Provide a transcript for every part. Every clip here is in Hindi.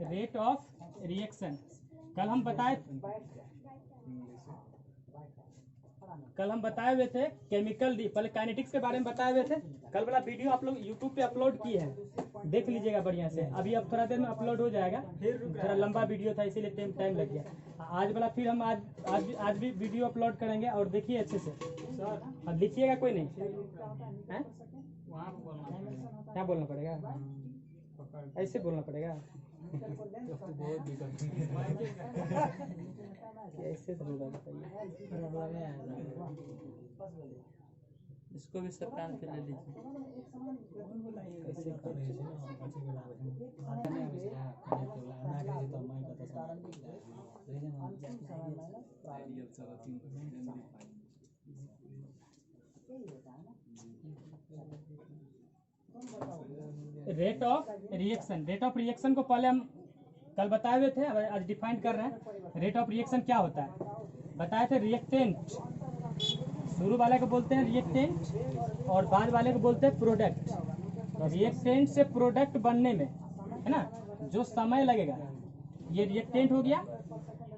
Rate of reaction. कल हम बताए हुए थे केमिकल पहले काइनेटिक्स के बारे में बताए हुए थे। कल वाला वीडियो आप लोग यूट्यूब पे अपलोड किए हैं, देख लीजिएगा बढ़िया से। अभी अब थोड़ा देर में अपलोड हो जाएगा, थोड़ा लंबा वीडियो था इसीलिए टाइम लग गया। आज वाला फिर हम आज भी वीडियो अपलोड करेंगे और देखिए अच्छे से। अब लिखिएगा कोई नहीं है? क्या बोलना पड़ेगा? ऐसे बोलना पड़ेगा। ऐसे तो होगा, बताइए। इसको भी सब कान पे ले लीजिए। Rate of reaction. Rate of reaction को पहले हम कल बताए हुए थे, आज डिफाइन कर रहे हैं। रेट ऑफ रिएक्शन क्या होता है बताए थे। रिएक्टेंट, शुरू वाले को बोलते हैं रिएक्टेंट और बाद वाले को बोलते हैं प्रोडक्ट। रिएक्टेंट से प्रोडक्ट बनने में, है ना, जो समय लगेगा, ये रिएक्टेंट हो गया।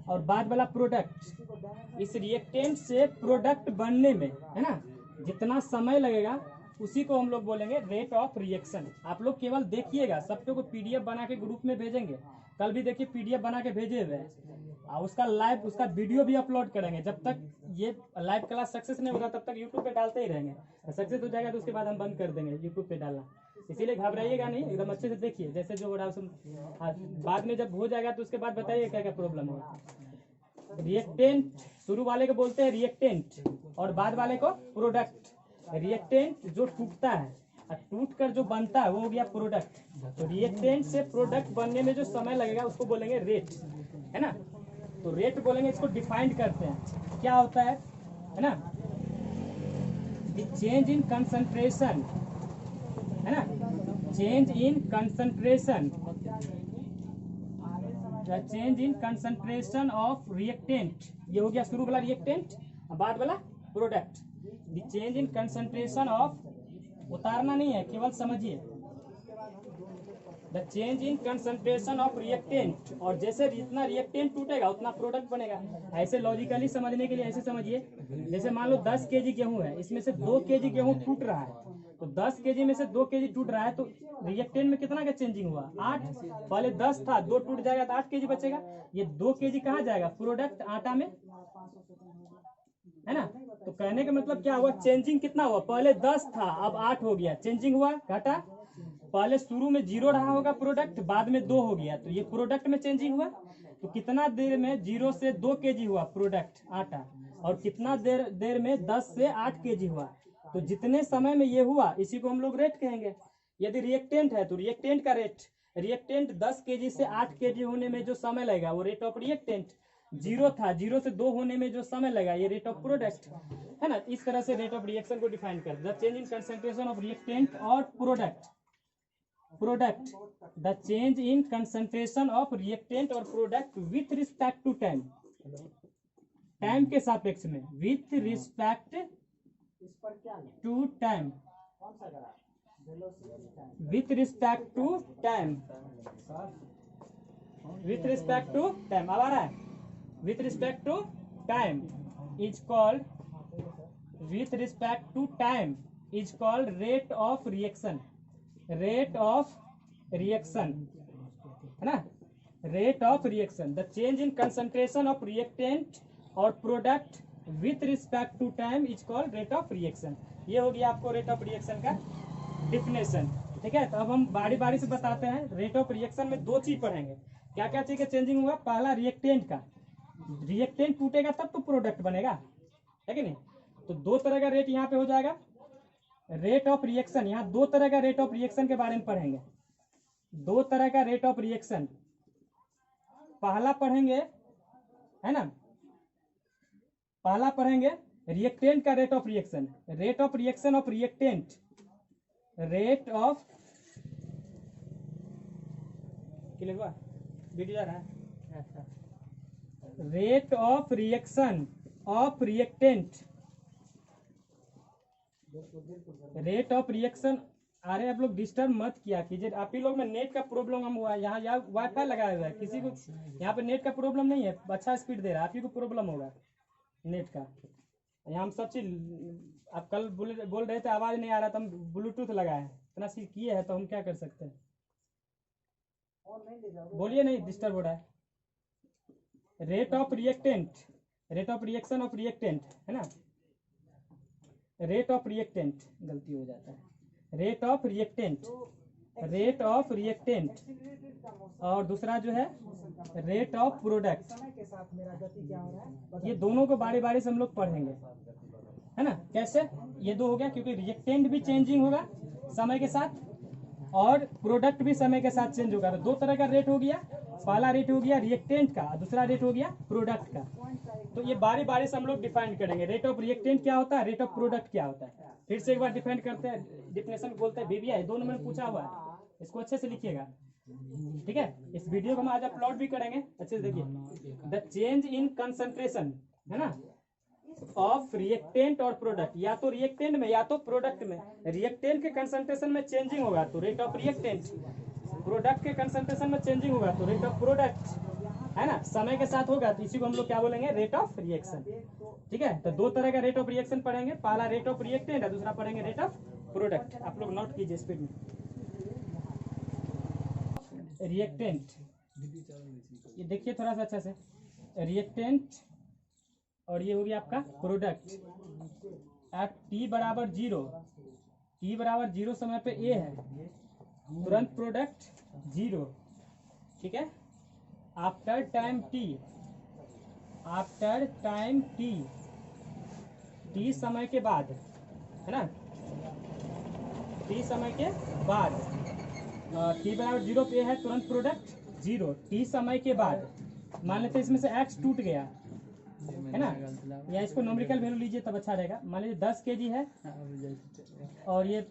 और बाद वाला प्रोडक्ट, इस रिएक्टेंट से प्रोडक्ट बनने में, है ना, जितना समय लगेगा उसी को हम लोग बोलेंगे रेट ऑफ रिएक्शन। आप लोग केवल देखिएगा, सबको को पीडीएफ बना के ग्रुप में भेजेंगे। कल भी देखिए पीडीएफ बना के भेजे हुए हैं, और उसका वीडियो भी अपलोड करेंगे। जब तक ये लाइव क्लास सक्सेस नहीं होगा तब तक यूट्यूब पे डालते ही रहेंगे। सक्सेस हो जाएगा तो उसके बाद हम बंद कर देंगे यूट्यूब पे डालना। इसीलिए घबराइएगा नहीं, एकदम अच्छे से देखिए जैसे जो हो रहा है। बाद में जब हो जाएगा तो उसके बाद बताइए क्या क्या प्रॉब्लम होगा। रिएक्टेंट, शुरू वाले को बोलते हैं रिएक्टेंट और बाद वाले को प्रोडक्ट। रिएक्टेंट जो टूटता है और टूट कर जो बनता है वो हो गया प्रोडक्ट। तो रिएक्टेंट से प्रोडक्ट बनने में जो समय लगेगा उसको बोलेंगे रेट, है ना। तो रेट बोलेंगे, इसको डिफाइंड करते हैं क्या होता है ना। चेंज इन कंसंट्रेशन, है ना, change in concentration, change in concentration of reactant. ये हो गया शुरू वाला रिएक्टेंट, बाद वाला product. The change in concentration of, उतारना नहीं है, केवल समझिए। The change in concentration of reactant, और जैसे जितना रिएक्टेंट टूटेगा उतना प्रोडक्ट बनेगा। ऐसे लॉजिकली समझने के लिए ऐसे समझिए, जैसे मान लो 10 केजी गेहूं है, इसमें से 2 केजी गेहूं टूट रहा है। तो 10 केजी में से 2 केजी टूट रहा है, तो रिएक्टेंट में कितना का चेंजिंग हुआ? 8। पहले 10 था, 2 टूट जाएगा तो 8 केजी बचेगा। ये 2 केजी कहाँ जाएगा? प्रोडक्ट आटा में, है ना। तो कहने का मतलब क्या हुआ? चेंजिंग कितना हुआ? पहले 10 था, अब 8 हो गया। चेंजिंग हुआ, घटा। पहले शुरू में 0 रहा होगा प्रोडक्ट, बाद में 2 हो गया, तो ये प्रोडक्ट में चेंजिंग हुआ। तो कितना देर में 0 से 2 केजी हुआ प्रोडक्ट आटा, और कितना देर में 10 से 8 केजी हुआ। तो जितने समय में ये हुआ इसी को हम लोग रेट कहेंगे। यदि रिएक्टेंट है तो रिएक्टेंट का रेट, रिएक्टेंट 10 केजी से 8 केजी होने में जो समय लगेगा वो रेट ऑफ रिएक्टेंट। 0 था, 0 से 2 होने में जो समय लगा ये रेट ऑफ प्रोडक्ट, है ना। इस तरह से रेट ऑफ रिएक्शन को डिफाइन कर, the change in concentration of reactant और product. The change in concentration of reactant और product with respect to time, time के सापेक्ष में, with respect to time, with respect to time, with respect to time. अब आ रहा है, with respect to time is called, with respect to time is called rate of reaction. Rate of reaction, है ना, rate of reaction. The change in concentration of reactant और product with respect to time is called rate of reaction. ये हो गया आपको रेट ऑफ रिएक्शन का डिफिनेशन, ठीक है। तो अब हम बारी बारी से बताते हैं। रेट ऑफ रिएक्शन में 2 चीज पढ़ेंगे। क्या क्या चीज का चेंजिंग हुआ? पहला रिएक्टेंट का, रिएक्टेंट टूटेगा तब तो प्रोडक्ट बनेगा, है कि नहीं। तो 2 तरह का रेट यहाँ पे हो जाएगा। रेट ऑफ रिएक्शन, यहाँ 2 तरह का रेट ऑफ रिएक्शन के बारे में पढ़ेंगे। 2 तरह का रेट ऑफ रिएक्शन। पहला पढ़ेंगे, है ना, पहला पढ़ेंगे रिएक्टेंट का rate of reaction. Rate of reaction of reactant, rate of, clear हुआ? वीडियो जा रहा है, अच्छा। Rate of reaction of reactant, rate of reaction, अरे आप लोग डिस्टर्ब मत किया कीजिए, आप ही लोग में नेट का प्रॉब्लम हुआ है, यहाँ वाईफाई लगाया हुआ है, किसी को यहाँ पे नेट का प्रॉब्लम नहीं है, अच्छा स्पीड दे रहा है, आप ही को प्रॉब्लम होगा नेट का। यहाँ हम सब चीज, आप कल बोल रहे थे आवाज नहीं आ रहा, तो हम ब्लूटूथ लगाए हैं, इतना चीज किए हैं, तो हम क्या कर सकते हैं। बोलिए, नहीं डिस्टर्ब हो रहा है। Rate of reactant, rate of reaction of reactant है ना, रेट ऑफ रिएक्टेंट, गलती हो जाता है, rate of reactant, rate of reactant, और दूसरा जो है रेट ऑफ प्रोडक्ट। ये दोनों को बारी बारी से हम लोग पढ़ेंगे, है ना। कैसे, ये दो हो गया, क्योंकि रिएक्टेंट भी चेंजिंग होगा समय के साथ और प्रोडक्ट भी समय के साथ चेंज होगा। तो दो तरह का रेट हो गया, पहला रेट हो गया रिएक्टेंट का, दूसरा रेट हो गया प्रोडक्ट का। तो ये बारी बारी से हम लोग डिफाइन करेंगे, रेट ऑफ रिएक्टेंट क्या होता है, रेट ऑफ प्रोडक्ट क्या होता है। फिर से एक बार डिफाइन करते हैं, डिफिनेशन बोलते हैं बीबीआई, दोनों में पूछा हुआ है, इसको अच्छे से लिखिएगा, ठीक है। इस वीडियो को हम आज अपलोड भी करेंगे, अच्छे से देखिए। द चेंज इन कंसंट्रेशन, है ना, ऑफ रिएक्टेंट और प्रोडक्ट, या तो रिएक्टेंट में या तो प्रोडक्ट में। रिएक्टेंट के कंसंट्रेशन में चेंजिंग होगा तो रेट ऑफ रिएक्टेंट, प्रोडक्ट के कंसंट्रेशन में चेंजिंग होगा तो रेट ऑफ प्रोडक्ट, है ना, समय के साथ होगा तो इसी को हम लोग क्या बोलेंगे, रेट ऑफ रिएक्शन, ठीक है। तो दो तरह का रेट ऑफ रिएक्शन पढ़ेंगे, पहला रेट ऑफ रिएक्टेंट है, दूसरा पढ़ेंगे रेट ऑफ प्रोडक्ट। आप लोग नोट कीजिए स्पीड में। रिएक्टेंट, ये देखिए थोड़ा सा अच्छा से, रिएक्टेंट और ये हो गया आपका प्रोडक्ट। एट टी बराबर 0, टी बराबर 0 समय पे ए है, तुरंत प्रोडक्ट 0, ठीक है। After time T, after time T, T समय के बाद, है ना, टी समय के बाद, टी बराबर 0 पे है, तुरंत प्रोडक्ट 0, टी समय के बाद। मान लेते इसमें से एक्स टूट गया, है ना, या इसको न्यूमेरिकल वैल्यू लीजिए तब अच्छा रहेगा। मान लीजिए 10 kg है और ये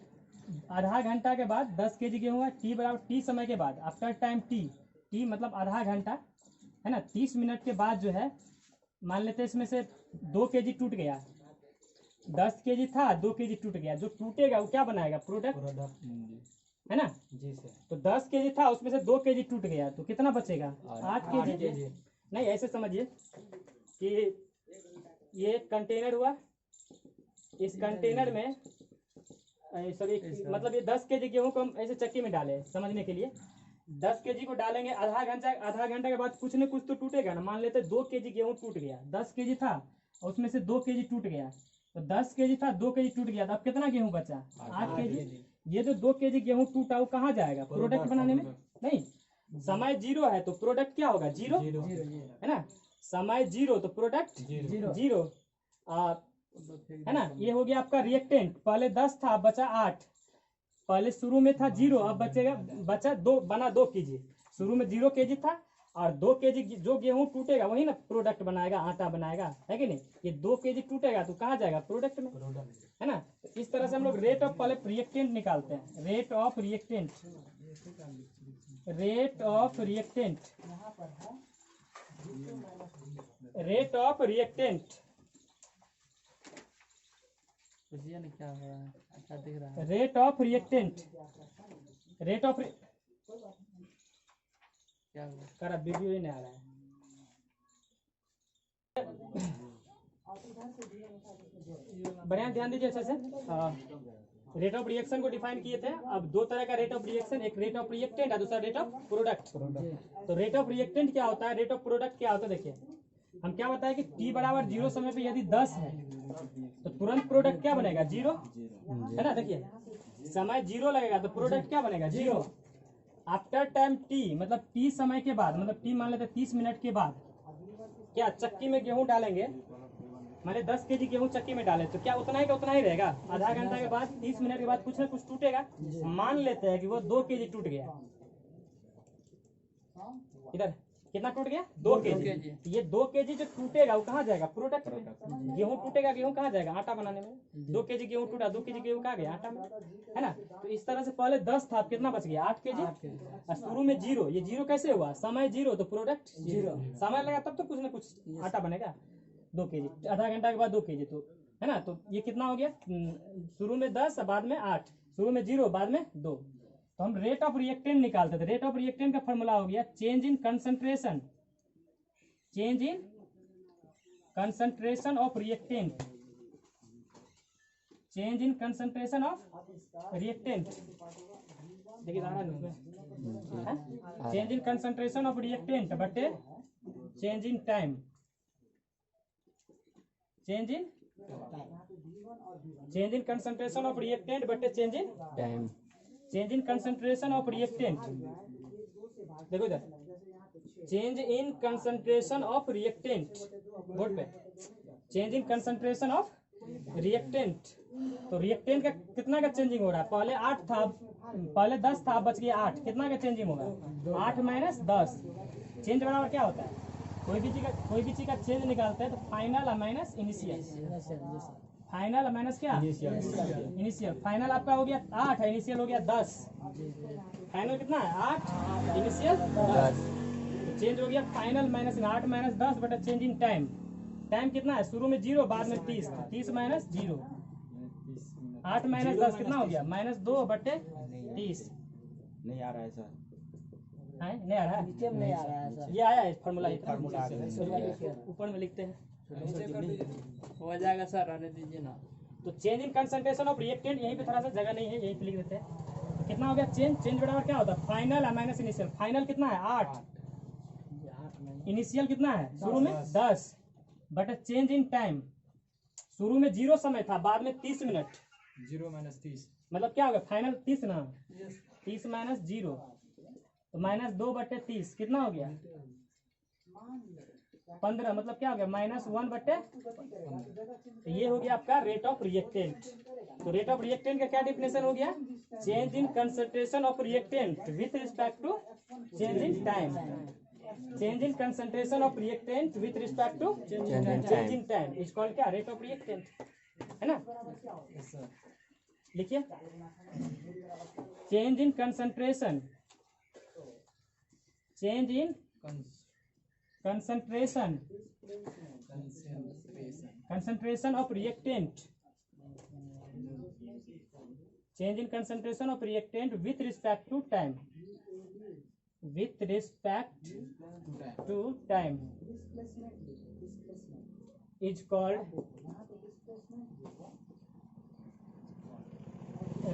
आधा घंटा के बाद 10 kg गेहूँ है, टी बराबर टी समय के बाद, आफ्टर टाइम टी, टी मतलब आधा घंटा, है ना, 30 मिनट के बाद जो है, मान लेते इसमें से 2 kg टूट गया, 10 kg था 2 kg टूट गया, जो टूटेगा वो क्या बनाएगा, प्रोडक्ट, है ना। तो 10 kg था उसमें से 2 kg टूट गया तो कितना बचेगा, 8 kg। नहीं, ऐसे समझिए कि ये एक कंटेनर हुआ, इस कंटेनर में सॉरी मतलब ये 10 kg गेहूं को हम ऐसे चक्की में डाले समझने के लिए, 10 kg को डालेंगे, आधा घंटा के बाद कुछ न कुछ तो टूटेगा ना। मान लेते 2 kg गेहूं टूट गया, 10 kg था और उसमें से 2 kg टूट गया, तो 10 kg था 2 kg टूट गया, तो अब कितना गेहूं बचा, 8 kg। ये जो 2 kg गेहूं टूटा वो कहाँ जाएगा, प्रोडक्ट बनाने में। नहीं, समय 0 है तो प्रोडक्ट क्या होगा, 0, है ना, समय 0 तो प्रोडक्ट 0, है ना। ये हो गया आपका रिएक्टेंट, पहले 10 था बचा 8, पहले शुरू में था 0 अब बचा 2, बना 2 kg, शुरू में 0 kg था और 2 kg जो गेहूं टूटेगा वही ना प्रोडक्ट बनाएगा, आटा बनाएगा, है कि नहीं। ये 2 kg टूटेगा तो कहाँ जाएगा, प्रोडक्ट में, है ना। तो इस तरह से हम लोग रेट ऑफ पहले रिएक्टेंट निकालते हैं, rate of reactant, rate of reactant, rate of reactant, बुझिए ना क्या हो रहा है, अच्छा दिख रहा है। Rate of reactant, rate of क्या हुआ, करा वीडियो ही नहीं आ रहा है। बढ़िया ध्यान दीजिए अच्छे से। रेट ऑफ रिएक्शन को डिफाइन किए थे। अब दो तरह का रेट ऑफ रिएक्शन, एक रेट ऑफ रिएक्टेंट है, दूसरा रेट ऑफ प्रोडक्ट। तो रेट ऑफ रिएक्टेंट क्या होता है, रेट ऑफ प्रोडक्ट क्या होता है, देखिए हम क्या बताया कि t बराबर 0 समय पे यदि 10 है तो तुरंत प्रोडक्ट क्या बनेगा, 0, है ना। देखिए समय 0 लगेगा तो प्रोडक्ट क्या बनेगा, 0। आफ्टर टाइम t मतलब t समय के बाद, मतलब t मान लेते 30 मिनट के बाद क्या चक्की में गेहूं डालेंगे, माने 10 kg गेहूं चक्की में डाले तो क्या उतना ही का उतना ही रहेगा। आधा घंटा के बाद 30 मिनट के बाद कुछ ना कुछ टूटेगा। मान लेते हैं कि वो 2 kg टूट गया, इधर कितना टूट गया, 2 kg। ये 2 kg जो टूटेगा वो कहाँ जाएगा, प्रोडक्ट में। गेहूं टूटेगा, गेहूं कहाँ जाएगा, आटा बनाने में। 2 kg गेहूं टूटा, 2 kg गेहूं कहाँ गया, आटा में, है ना। तो इस तरह से पहले 10 था, कितना बच गया, 8 kg। शुरू में 0, ये 0 कैसे हुआ, समय 0 तो प्रोडक्ट 0, समय लगा तब तो कुछ ना कुछ आटा बनेगा। 2 kg आधा घंटा के बाद 2 kg, तो है ना। तो ये कितना हो गया, शुरू में 10 बाद में 8, शुरू में 0 बाद में 2, तो हम रेट ऑफ रिएक्टेंट निकालते थे। रेट ऑफ रिएक्टेंट का फॉर्मूला हो गया change in concentration, change in concentration of reactant, change in concentration of reactant, देखिए change in concentration of reactant बटे change in time, change in concentration of reactant बटे change in time, change in concentration of reactant, देखो इधर change in concentration of reactant, board पे change in concentration of reactant. तो रिएक्टेंट का कितना का चेंजिंग हो रहा है, पहले 8 था, पहले 10 था, बच गया 8, कितना का चेंजिंग होगा 8 माइनस 10, चेंज बराबर क्या होता है, कोई भी चीज का चेंज निकालते हैं तो final minus initial, final minus क्या इनिशियल, फाइनल आपका हो गया 8 है, इनिशियल हो गया 10, फाइनल कितना है 8, इनिशियल 10, चेंज हो गया फाइनल माइनस 8 माइनस 10 बटा चेंज इन टाइम, टाइम कितना है शुरू में 0 बाद में 30, 30 माइनस 0, 8 माइनस 10 कितना हो गया माइनस 2 बटे 30, नहीं आ रहा है सर, नहीं आ रहा है, नीचे में नहीं आ रहा है सर, ये आया है फार्मूला, ऊपर में लिखते हैं, हो जाएगा सर, आने दीजिए ना। तो change in concentration of reactant, यहीं पे थोड़ा सा जगह नहीं है, यहीं पे लिख देते हैं, तो कितना हो गया चेंज बराबर क्या होता है फाइनल माइनस इनिशियल, फाइनल कितना है 8, इनिशियल कितना है शुरू में 10 बट चेंज इन टाइम, शुरू में 0 समय था, बाद में 30 मिनट, 0 माइनस 30, मतलब क्या हो गया फाइनल 30 ना, 30 माइनस 0 तो माइनस 2 बटे 30 कितना हो गया 15, मतलब क्या हो गया माइनस 1 बटे, तो ये हो गया आपका रेट ऑफ रिएक्टेंट। तो रेट ऑफ रिएक्टेंट का क्या डिफिनेशन हो गया, change in concentration of reactant with respect to change in time, change in concentration of reactant with respect to change in time is called क्या रेट ऑफ रिएक्टेंट, है ना। लिखिए change in concentration, change in concentration, concentration of reactant, change in concentration of reactant with respect to time, with respect to time is called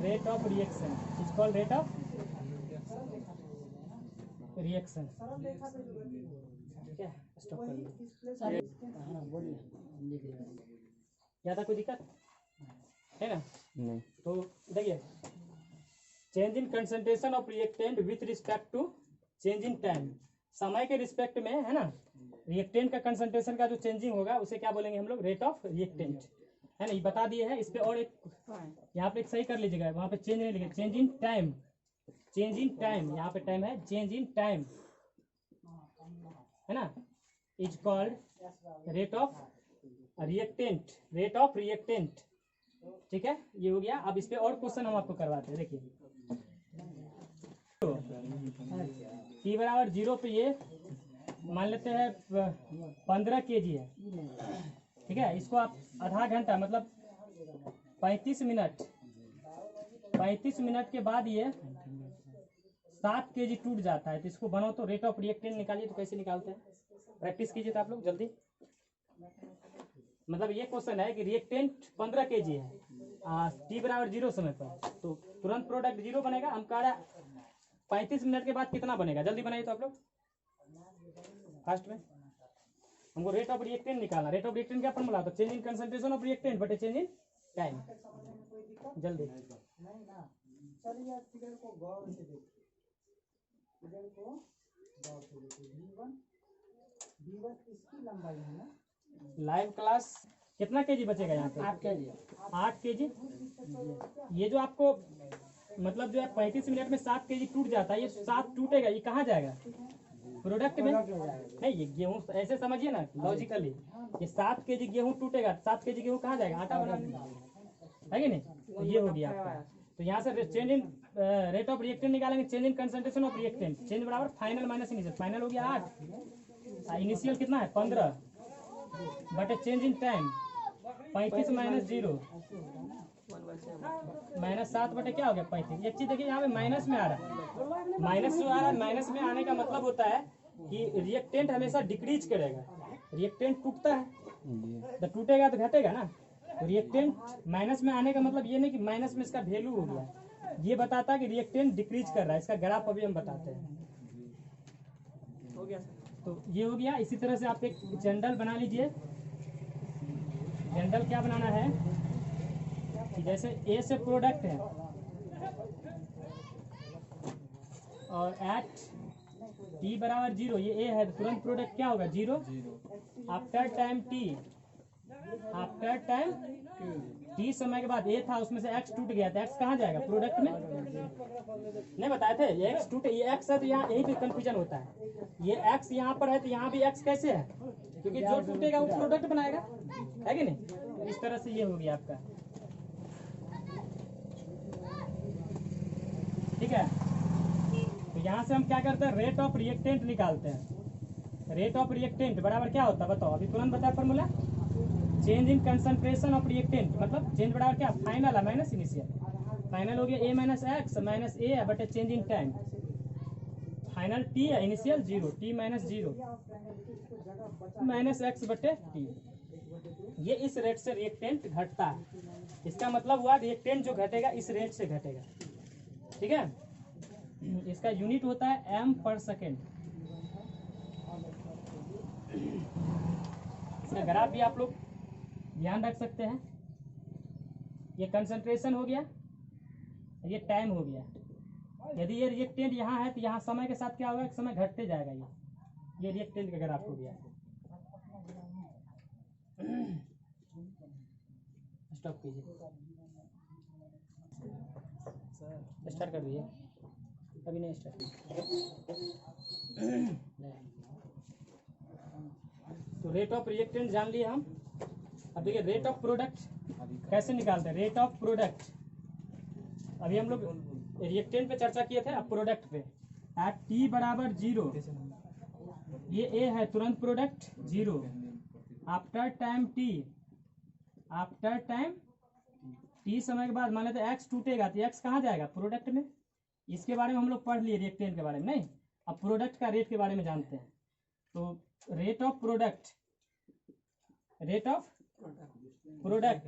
rate of reaction, is called rate of reaction। क्या स्टॉप कर दो, हाँ बोलिए, ज्यादा कोई दिक्कत है ना, नहीं तो देखिए change in concentration of reactant with respect to change in time, समय के रिस्पेक्ट में है ना, रिएक्टेंट का कंसंट्रेशन का जो चेंजिंग होगा उसे क्या बोलेंगे हम लोग रेट ऑफ रिएक्टेंट, है ना, ये बता दिए हैं। इस पे और एक यहाँ पे एक सही कर लीजिएगा, वहाँ पे चेंज नहीं लिखे, change in time, change in time, यहाँ पे टाइम है, चेंज इन टाइम है ना, is called rate of reactant, rate of reactant, ठीक है, ये हो गया। अब इस पे और क्वेश्चन हम आपको करवाते हैं, देखिए T बराबर 0 पे ये मान लेते हैं 15 kg है, ठीक है, इसको आप आधा घंटा मतलब 35 मिनट के बाद ये 7 kg टूट जाता है, तो इसको बनाओ तो रेट ऑफ रिएक्टेंट निकालिए, तो कैसे निकालते हैं, प्रैक्टिस कीजिए तो आप लोग जल्दी। मतलब ये क्वेश्चन है कि रिएक्टेंट 15 kg है, T बराबर 0 समय पर, तो तुरंत प्रोडक्ट 0 बनेगा, हम कह रहे 35 मिनट के बाद कितना बनेगा, जल्दी बनाइए तो आप लोग फास्ट में। हमको रेट ऑफ रिएक्टेंट निकालना, रेट ऑफ रिएक्टेंट क्या फॉर्मूला होता है, change in concentration of reactant बटे चेंज इन टाइम, जल्दी लाइव क्लास कितना केजी बचेगा यहाँ पे, 8 केजी। ये जो आपको मतलब जो है 35 मिनट में 7 केजी टूट जाता है, ये 7 टूटेगा, ये कहाँ जाएगा प्रोडक्ट में, नहीं ये गेहूँ ऐसे समझिए ना लॉजिकली, ये 7 केजी गेहूँ टूटेगा, 7 केजी गेहूँ कहाँ जाएगा, आटा बनाने है कि नहीं, तो ये हो गया आपका। तो यहाँ से change in rate of reactant निकालेंगे, change in concentration of reactant, change बराबर फाइनल माइनस इनिशियल, फाइनल हो गया 8, इनिशियल कितना है 15 बटे चेंज इन टाइम 35 माइनस 0, -7 क्या हो गया 35। एक चीज देखिए यहाँ पे माइनस में आ रहा है, माइनस जो आ रहा है, माइनस में आने का मतलब होता है कि रिएक्टेंट हमेशा डिक्रीज करेगा। रिएक्टेंट टूटता है तो टूटेगा तो घटेगा ना, तो रिएक्टेंट माइनस में आने का मतलब ये नहीं कि माइनस में इसका वैल्यू हो गया, ये बताता है कि रिएक्टेंट डिक्रीज कर रहा है। इसका ग्राफ अभी हम बताते हैं। हो गया तो ये हो गया। इसी तरह से आप एक जनरल बना लीजिए। जनरल क्या बनाना है कि जैसे ए से प्रोडक्ट है और एट टी बराबर 0, ये ए है तो तुरंत प्रोडक्ट क्या होगा 0। After time T, after time T समय के बाद ए था उसमें से एक्स टूट गया, तो एक्स कहाँ जाएगा प्रोडक्ट में, नहीं बताए थे ये एक्स टूटे, ये एक्स है तो यहाँ यही पे कंफ्यूजन होता है। ये एक्स यहाँ पर है तो यहाँ भी एक्स कैसे है, क्योंकि जो टूटेगा वो प्रोडक्ट बनाएगा, है कि नहीं। इस तरह से ये हो गया आपका, ठीक है। तो यहाँ से हम क्या करते हैं, रेट ऑफ रिएक्टेंट निकालते हैं। रेट ऑफ रिएक्टेंट बराबर क्या होता है बताओ, अभी तुरंत बताया formula, change in concentration of reactant, मतलब चेंज बराबर क्या, फाइनल है माइनस इनिशियल। फाइनल हो गया A minus X minus A है बटे change in time. Final T है, initial 0, T minus 0 minus X बटे टी। ये इस रेट से रिएक्टेंट घटता है, इसका मतलब हुआ रिएक्टेंट जो घटेगा इस रेट से घटेगा, ठीक है। इसका यूनिट होता है एम पर सेकेंड। इसका ग्राफ भी आप लोग ध्यान रख सकते हैं। ये कंसंट्रेशन हो गया, ये टाइम हो गया। यदि ये रिएक्टेंट यहाँ है तो यहाँ समय के साथ क्या होगा, समय घटते जाएगा। ये रिएक्टेंट का ग्राफ हो गया। स्टॉप कीजिए, स्टार्ट कर दीजिए, अभी नहीं स्टार्ट। तो रेट ऑफ रिएक्टेंट जान लिए हम। अब देखिए रेट ऑफ प्रोडक्ट कैसे निकालते हैं। रेट ऑफ प्रोडक्ट, अभी हम लोग रिएक्टेंट पे चर्चा किए थे, अब प्रोडक्ट पे। एट टी बराबर 0, ये ए है तुरंत product 0। After time T, after time T समय के बाद मान लेते एक्स टूटेगा तो एक्स कहाँ जाएगा प्रोडक्ट में। इसके बारे में हम लोग पढ़ लिए रिएक्टेंट के बारे में, नहीं। अब प्रोडक्ट का रेट के बारे में जानते हैं। तो rate of product, rate of product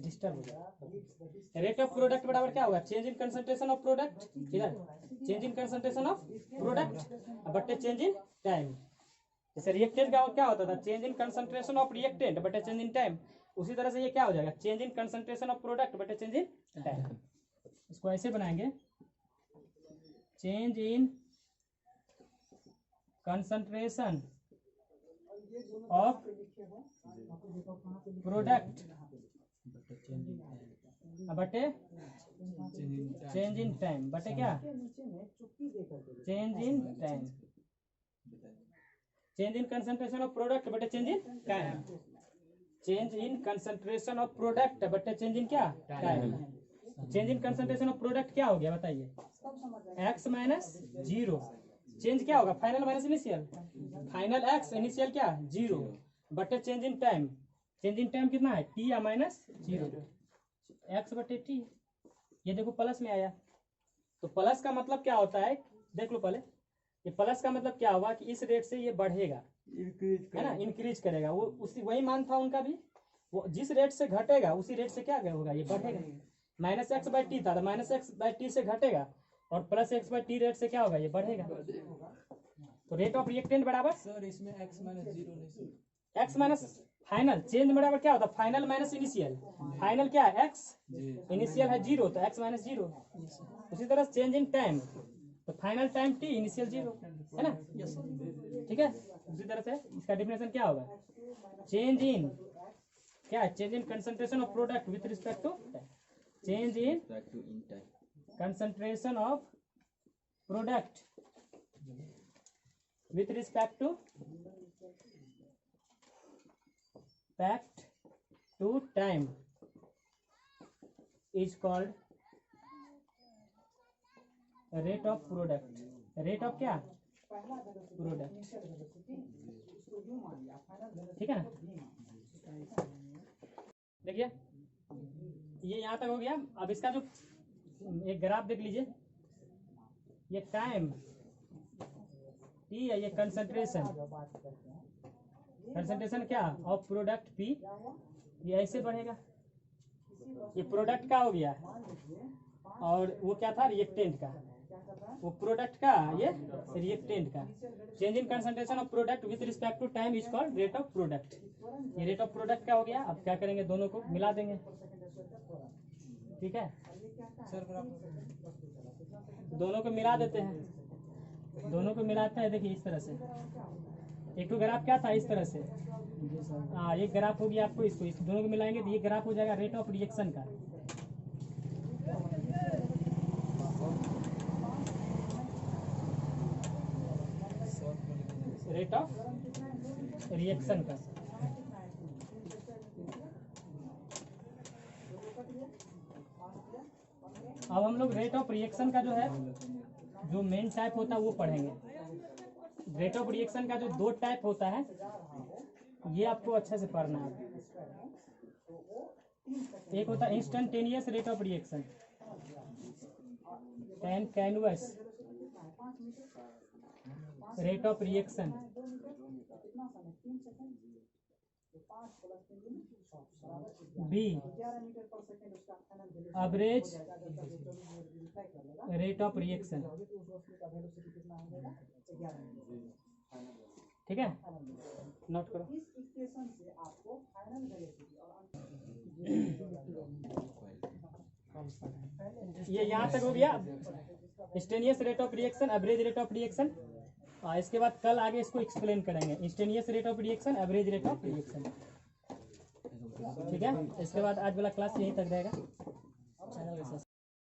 disturb हो गया। रेट ऑफ प्रोडक्ट बराबर क्या होगा, change in concentration of product, इधर change in concentration of product बटे चेंज इन टाइम। जैसे रिएक्टेंट का क्या होता था, change in concentration of reactant बटे चेंज इन टाइम, उसी तरह से ये क्या हो जाएगा, change in concentration of product बटे चेंज इन टाइम। इसको ऐसे बनाएंगे, change in concentration of product बटे चेंज इन टाइम बटे क्या, change in time. Change in concentration of product बटे change in time. Change in concentration of product बटे चेंज इन क्या, time. Change in concentration of product क्या हो गया बताइए, एक्स माइनस 0। चेंज क्या होगा, final minus initial, final x initial क्या 0 बटे change in time. Change in time कितना है, टी या माइनस 0, एक्स बटे टी। ये देखो प्लस में आया, तो प्लस का मतलब क्या होता है, देख लो पहले। ये प्लस का मतलब क्या होगा कि इस रेट से ये बढ़ेगा, है ना, इंक्रीज करेगा। वो उसी वही मान था उनका भी, वो जिस रेट से घटेगा उसी रेट से क्या होगा, ये बढ़ेगा। माइनस एक्स बाई टी था तो माइनस एक्स बाई टी से घटेगा, और plus x by T rate से क्या होगा, ये बढ़ेगा। तो रेट ऑफ रिएक्टेंट बराबर सर इसमें x माइनस 0 नहीं, एक्स माइनस फाइनल, चेंज बराबर क्या होता है, फाइनल माइनस इनिशियल। फाइनल क्या है एक्स, इनिशियल है 0 तो एक्स माइनस 0। उसी तरह चेंज इन टाइम, तो फाइनल टाइम टी इनिशियल 0, है ना, ठीक है। उसी तरह से इसका डेफिनेशन क्या होगा, चेंज इन क्या है, change in concentration of product with respect to, change in concentration of product with respect to time is called rate of product। rate of क्या, प्रोडक्ट, ठीक है ना। देखिए ये यहाँ तक हो गया। अब इसका जो एक ग्राफ देख लीजिए, ये टाइम टी है, ये कंसंट्रेशन क्या ऑफ प्रोडक्ट पी, ये ऐसे बढ़ेगा। ये प्रोडक्ट का हो गया और वो क्या था रिएक्टेंट का, वो प्रोडक्ट का ये रिएक्टेंट का। Change in concentration of product with respect to time is called rate of product. ये रेट ऑफ प्रोडक्ट का हो गया। अब क्या करेंगे, दोनों को मिला देंगे, ठीक है। सर दोनों को मिला देते हैं, दोनों को मिलाते हैं। देखिए इस तरह से, एक तो ग्राफ क्या था इस तरह से, हाँ एक ग्राफ हो गया आपको, इसको इस दोनों को मिलाएंगे तो ये ग्राफ हो जाएगा रेट ऑफ रिएक्शन का। रेट ऑफ रिएक्शन का। अब हम लोग रेट ऑफ रिएक्शन का जो है, जो मेन टाइप होता है वो पढ़ेंगे। रेट ऑफ रिएक्शन का जो दो टाइप होता है ये आपको अच्छे से पढ़ना है। एक होता है instantaneous rate of reaction, canvas rate of reaction, B average rate of reaction, ठीक है, नोट करो। ये यहाँ तक हो गया instantaneous rate of reaction, average rate of reaction. इसके बाद कल आगे इसको एक्सप्लेन करेंगे, instantaneous rate of reaction, average rate of reaction, ठीक है। इसके बाद आज वाला क्लास यहीं तक रहेगा।